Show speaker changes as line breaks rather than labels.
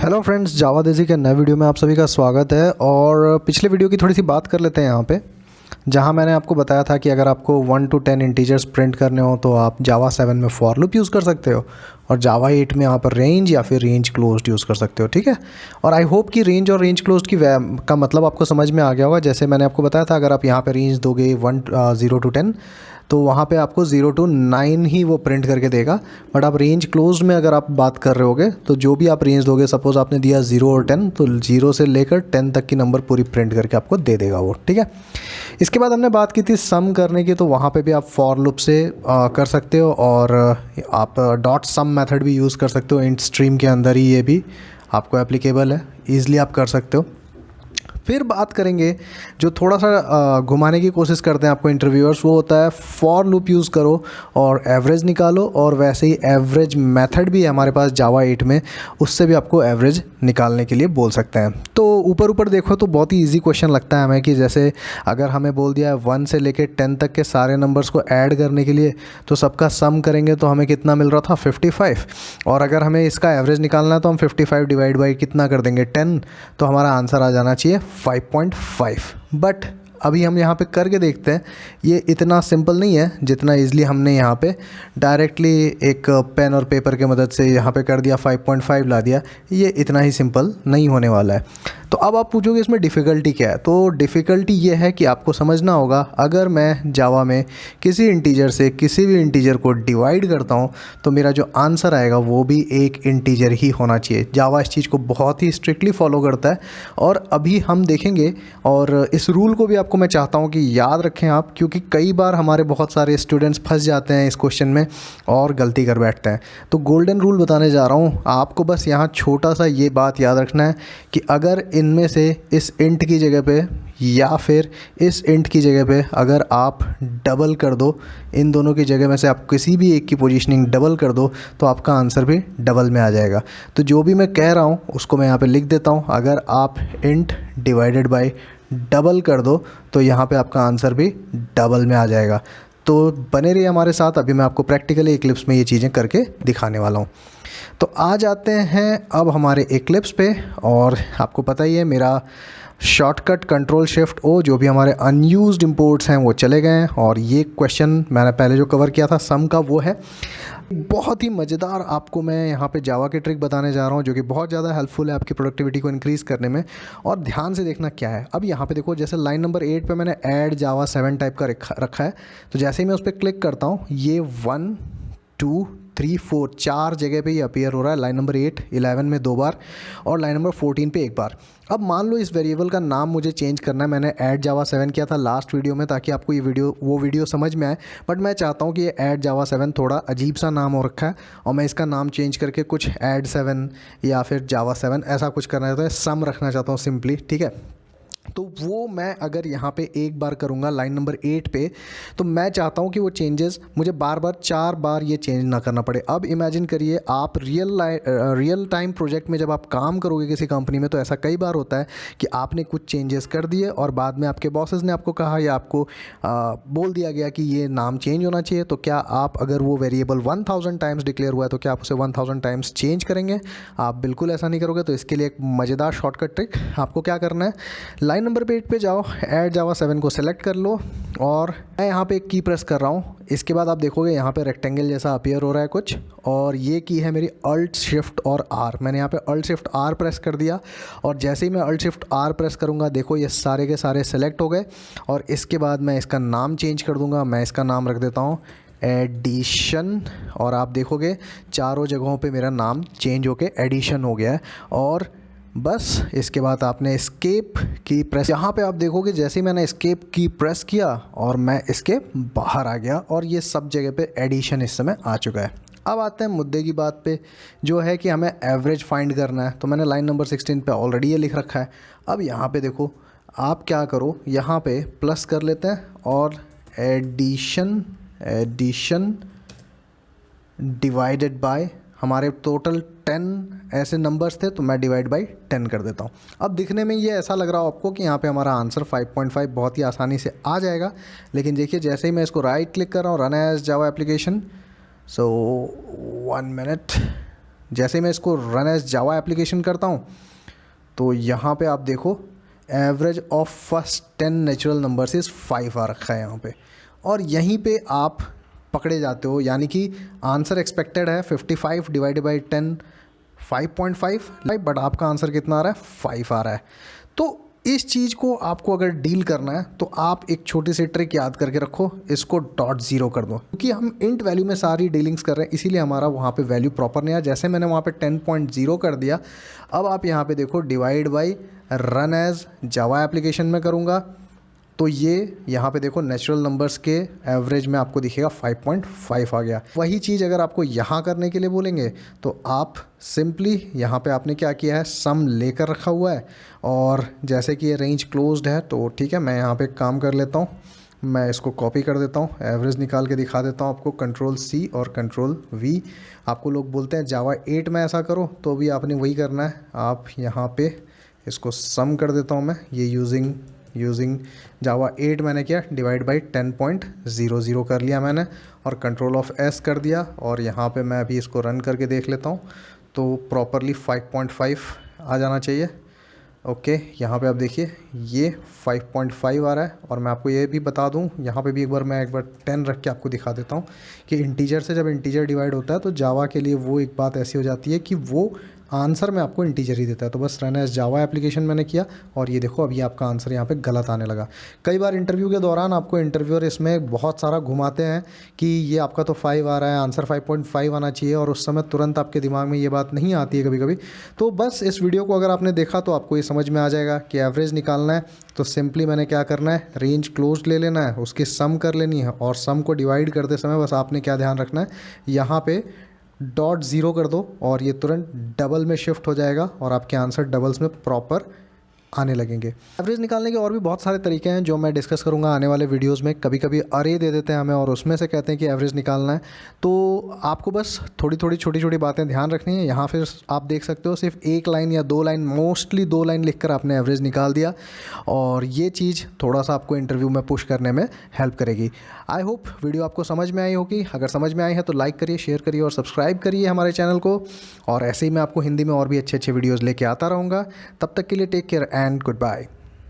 Hello friends, जावा देसी के नए वीडियो में आप सभी का स्वागत है। और पिछले वीडियो की थोड़ी सी बात कर लेते हैं यहाँ पे, जहाँ मैंने आपको बताया था कि अगर आपको 1 to 10 इंटीजर्स प्रिंट करने हो तो आप जावा 7 में फॉर लूप यूज़ कर सकते हो और जावा 8 में यहाँ पर रेंज या फिर रेंज क्लोज्ड यूज़ कर सकते हो। ठीक है, और आई होप कि रेंज और रेंज क्लोज्ड का मतलब आपको समझ में आ गया होगा। जैसे मैंने आपको बताया था, अगर आप यहाँ पे रेंज दोगे 0 to 10 तो वहाँ पे आपको 0 to 9 ही वो प्रिंट करके देगा। बट आप रेंज क्लोज में अगर आप बात कर रहे होगे तो जो भी आप रेंज दोगे, सपोज़ आपने दिया 0 और 10, तो 0 से लेकर 10 तक की नंबर पूरी प्रिंट करके आपको दे देगा वो। ठीक है, इसके बाद हमने बात की थी सम करने की, तो वहाँ पे भी आप फॉर लूप से कर सकते हो और आप डॉट सम मेथड भी यूज़ कर सकते हो। इंट स्ट्रीम के अंदर ही ये भी आपको एप्लीकेबल है, ईज़िली आप कर सकते हो। फिर बात करेंगे जो थोड़ा सा घुमाने की कोशिश करते हैं आपको इंटरव्यूअर्स, वो होता है फॉर लूप यूज़ करो और एवरेज निकालो। और वैसे ही एवरेज मेथड भी है हमारे पास जावा 8 में, उससे भी आपको एवरेज निकालने के लिए बोल सकते हैं। तो ऊपर ऊपर देखो तो बहुत ही इजी क्वेश्चन लगता है हमें कि जैसे अगर हमें बोल दिया है 1 से लेकर 10 तक के सारे नंबर्स को ऐड करने के लिए, तो सबका सम करेंगे तो हमें कितना मिल रहा था 55। और अगर हमें इसका एवरेज निकालना है तो हम 55 डिवाइड बाई कितना कर देंगे 10, तो हमारा आंसर आ जाना चाहिए 5.5। बट अभी हम यहाँ पे करके देखते हैं, ये इतना सिंपल नहीं है जितना इजली हमने यहाँ पे डायरेक्टली एक पेन और पेपर के मदद से यहाँ पे कर दिया 5.5 ला दिया। ये इतना ही सिंपल नहीं होने वाला है। तो अब आप पूछोगे इसमें डिफ़िकल्टी क्या है, तो डिफ़िकल्टी ये है कि आपको समझना होगा, अगर मैं जावा में किसी इंटीजर से किसी भी इंटीजर को डिवाइड करता हूँ तो मेरा जो आंसर आएगा वो भी एक इंटीजर ही होना चाहिए। जावा इस चीज़ को बहुत ही स्ट्रिक्टली फॉलो करता है और अभी हम देखेंगे। और इस रूल को भी आपको मैं चाहता हूँ कि याद रखें आप, क्योंकि कई बार हमारे बहुत सारे स्टूडेंट्स फंस जाते हैं इस क्वेश्चन में और गलती कर बैठते हैं। तो गोल्डन रूल बताने जा रहा हूँ आपको, बस यहाँ छोटा सा ये बात याद रखना है कि अगर इनमें से इस इंट की जगह पे या फिर इस इंट की जगह पे अगर आप डबल कर दो, इन दोनों की जगह में से आप किसी भी एक की पोजीशनिंग डबल कर दो, तो आपका आंसर भी डबल में आ जाएगा। तो जो भी मैं कह रहा हूँ उसको मैं यहाँ पे लिख देता हूँ। अगर आप इंट डिवाइडेड बाय डबल कर दो तो यहाँ पे आपका आंसर भी डबल में आ जाएगा। तो बने रहिए हमारे साथ, अभी मैं आपको प्रैक्टिकली इक्लिप्स में ये चीज़ें करके दिखाने वाला हूँ। तो आ जाते हैं अब हमारे इक्लिप्स पे, और आपको पता ही है मेरा शॉर्टकट कंट्रोल शिफ्ट ओ, जो भी हमारे अनयूज्ड इंपोर्ट्स हैं वो चले गए हैं। और ये क्वेश्चन मैंने पहले जो कवर किया था सम का, वो है बहुत ही मज़ेदार। आपको मैं यहाँ पे जावा की ट्रिक बताने जा रहा हूँ जो कि बहुत ज़्यादा हेल्पफुल है आपकी प्रोडक्टिविटी को इंक्रीज़ करने में। और ध्यान से देखना क्या है। अब यहाँ पे देखो, जैसे लाइन नंबर 8 पे मैंने ऐड जावा 7 टाइप का रखा है। तो जैसे ही मैं उस पर क्लिक करता हूँ, ये 1 2 3 4 4 जगह पे ये अपीयर हो रहा है। लाइन नंबर 8 11 में 2 बार और लाइन नंबर 14 पे 1 बार। अब मान लो इस वेरिएबल का नाम मुझे चेंज करना है। मैंने ऐड जावा 7 किया था लास्ट वीडियो में ताकि आपको ये वीडियो समझ में आए। बट मैं चाहता हूँ कि ये ऐड जावा 7 थोड़ा अजीब सा नाम हो रखा है और मैं इसका नाम चेंज करके कुछ ऐड 7 या फिर जावा 7 ऐसा कुछ करना चाहता हूँ, सम रखना चाहता हूँ सिंपली। ठीक है, तो वो मैं अगर यहाँ पे 1 बार करूँगा लाइन नंबर 8 पे, तो मैं चाहता हूँ कि वो चेंजेस मुझे बार बार 4 बार ये चेंज ना करना पड़े। अब इमेजिन करिए, आप रियल टाइम प्रोजेक्ट में जब आप काम करोगे किसी कंपनी में, तो ऐसा कई बार होता है कि आपने कुछ चेंजेस कर दिए और बाद में आपके बॉसेस ने आपको कहा या आपको बोल दिया गया कि ये नाम चेंज होना चाहिए। तो क्या आप, अगर वो वेरिएबल 1000 टाइम्स डिक्लेयर हुआ है, तो क्या आप उसे 1000 टाइम्स चेंज करेंगे? आप बिल्कुल ऐसा नहीं करोगे। तो इसके लिए एक मज़ेदार शॉर्टकट ट्रिक, आपको क्या करना है, लाइन नंबर 8 पे जाओ, ऐड जावा 7 को सेलेक्ट कर लो और मैं यहाँ पे एक की प्रेस कर रहा हूँ। इसके बाद आप देखोगे यहाँ पे रेक्टेंगल जैसा अपीयर हो रहा है कुछ, और ये की है मेरी अल्ट शिफ्ट और आर। मैंने यहाँ पे अल्ट शिफ्ट आर प्रेस कर दिया और जैसे ही मैं अल्ट शिफ्ट आर प्रेस करूँगा, देखो ये सारे के सारे सेलेक्ट हो गए। और इसके बाद मैं इसका नाम चेंज कर दूँगा। मैं इसका नाम रख देता हूँ एडिशन, और आप देखोगे चारों जगहों पे मेरा नाम चेंज होके एडिशन हो गया है। और बस इसके बाद आपने एस्केप की प्रेस, यहाँ पे आप देखोगे जैसे ही मैंने एस्केप की प्रेस किया और मैं इसके बाहर आ गया और ये सब जगह पे एडिशन इस समय आ चुका है। अब आते हैं मुद्दे की बात पे, जो है कि हमें एवरेज फाइंड करना है। तो मैंने लाइन नंबर 16 पे ऑलरेडी ये लिख रखा है। अब यहाँ पे देखो, आप क्या करो, यहाँ पे प्लस कर लेते हैं और एडिशन डिवाइडेड बाय, हमारे टोटल 10 ऐसे नंबर्स थे तो मैं डिवाइड बाई 10 कर देता हूँ। अब दिखने में ये ऐसा लग रहा हो आपको कि यहाँ पे हमारा आंसर 5.5 बहुत ही आसानी से आ जाएगा। लेकिन देखिए, जैसे ही मैं इसको राइट क्लिक कर रहा हूँ, रन एज जावा एप्लीकेशन, सो 1 मिनट, जैसे मैं इसको रन एज जावा एप्लीकेशन करता हूँ तो यहाँ पे आप देखो average of first 10 natural numbers is 5 आ रखा है यहाँ पे, और यहीं पे आप पकड़े जाते हो। यानी कि आंसर एक्सपेक्टेड है 55 डिवाइडेड बाई 10 5.5, बट आपका आंसर कितना आ रहा है 5 आ रहा है। तो इस चीज़ को आपको अगर डील करना है तो आप एक छोटी सी ट्रिक याद करके रखो, इसको .0 कर दो, क्योंकि हम इंट वैल्यू में सारी डीलिंग्स कर रहे हैं इसीलिए हमारा वहाँ पे वैल्यू प्रॉपर नहीं आया। जैसे मैंने वहाँ पे 10.0 कर दिया, अब आप यहाँ पे देखो divide by run as Java application में करूँगा तो ये यहाँ पे देखो नेचुरल नंबर्स के एवरेज में आपको दिखेगा 5.5 आ गया। वही चीज़ अगर आपको यहाँ करने के लिए बोलेंगे तो आप सिंपली यहाँ पे आपने क्या किया है, सम लेकर रखा हुआ है, और जैसे कि ये रेंज क्लोज्ड है तो ठीक है, मैं यहाँ पे काम कर लेता हूँ, मैं इसको कॉपी कर देता हूँ, एवरेज निकाल के दिखा देता हूँ आपको, Ctrl+C और Ctrl+V। आपको लोग बोलते हैं जावा 8 में ऐसा करो, तो भी आपने वही करना है। आप यहाँ पे इसको सम कर देता हूँ मैं, ये यूजिंग जावा 8 मैंने किया, डिवाइड बाई 10.00 कर लिया मैंने, और Ctrl+S कर दिया, और यहाँ पे मैं अभी इसको रन करके देख लेता हूँ तो प्रॉपरली 5.5 आ जाना चाहिए। ओके, यहाँ पे आप देखिए ये 5.5 आ रहा है। और मैं आपको ये भी बता दूँ, यहाँ पे भी एक बार 10 रख के आपको दिखा देता हूँ कि इंटीजर से जब इंटीजर डिवाइड होता है तो जावा के लिए वो एक बात ऐसी हो जाती है कि वो आंसर में आपको इंटीजर ही देता है। तो बस रन एज जावा एप्लीकेशन मैंने किया, और ये देखो अभी आपका आंसर यहाँ पे गलत आने लगा। कई बार इंटरव्यू के दौरान आपको इंटरव्यूअर इसमें बहुत सारा घुमाते हैं कि ये आपका तो 5 आ रहा है, आंसर 5.5 आना चाहिए, और उस समय तुरंत आपके दिमाग में ये बात नहीं आती है कभी कभी। तो बस इस वीडियो को अगर आपने देखा तो आपको ये समझ में आ जाएगा कि एवरेज निकालना है तो सिंपली मैंने क्या करना है, रेंज क्लोज ले लेना है, उसकी सम कर लेनी है, और सम को डिवाइड करते समय बस आपने क्या ध्यान रखना है, यहाँ पे .0 कर दो और ये तुरंत डबल में शिफ्ट हो जाएगा और आपके आंसर डबल्स में प्रॉपर आने लगेंगे। एवरेज निकालने के और भी बहुत सारे तरीके हैं जो मैं डिस्कस करूंगा आने वाले वीडियोस में। कभी कभी अरे दे देते हैं हमें और उसमें से कहते हैं कि एवरेज निकालना है, तो आपको बस थोड़ी थोड़ी छोटी छोटी बातें ध्यान रखनी है। यहाँ फिर आप देख सकते हो सिर्फ 1 लाइन या 2 लाइन, मोस्टली 2 लाइन लिखकर आपने एवरेज निकाल दिया, और ये चीज़ थोड़ा सा आपको इंटरव्यू में पुश करने में हेल्प करेगी। आई होप वीडियो आपको समझ में आई होगी। अगर समझ में आई है तो लाइक करिए, शेयर करिए और सब्सक्राइब करिए हमारे चैनल को, और ऐसे ही मैं आपको हिंदी में और भी अच्छे अच्छे वीडियोज़ लेके आता रहूँगा। तब तक के लिए take care and good bye.